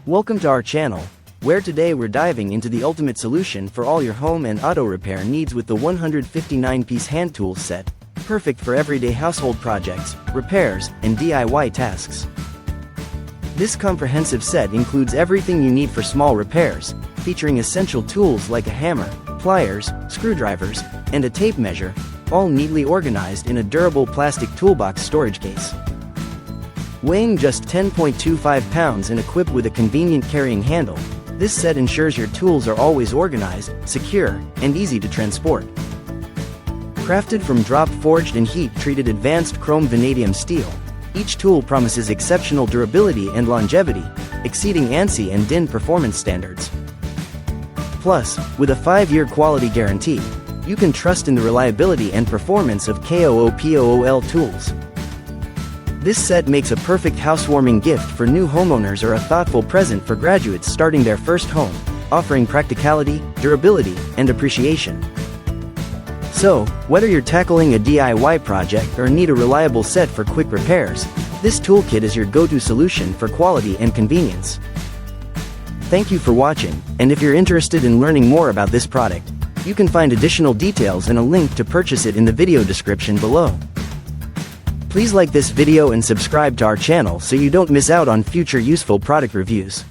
Welcome to our channel, where today we're diving into the ultimate solution for all your home and auto repair needs with the 159-piece hand tool set, perfect for everyday household projects, repairs, and DIY tasks. This comprehensive set includes everything you need for small repairs, featuring essential tools like a hammer, pliers, screwdrivers, and a tape measure, all neatly organized in a durable plastic toolbox storage case. Weighing just 10.25 pounds and equipped with a convenient carrying handle, this set ensures your tools are always organized, secure, and easy to transport. Crafted from drop-forged and heat-treated advanced chrome vanadium steel, each tool promises exceptional durability and longevity, exceeding ANSI and DIN performance standards. Plus, with a 5-year quality guarantee, you can trust in the reliability and performance of KOOPOOL tools. This set makes a perfect housewarming gift for new homeowners or a thoughtful present for graduates starting their first home, offering practicality, durability, and appreciation. So, whether you're tackling a DIY project or need a reliable set for quick repairs, this toolkit is your go-to solution for quality and convenience. Thank you for watching, and if you're interested in learning more about this product, you can find additional details and a link to purchase it in the video description below. Please like this video and subscribe to our channel so you don't miss out on future useful product reviews.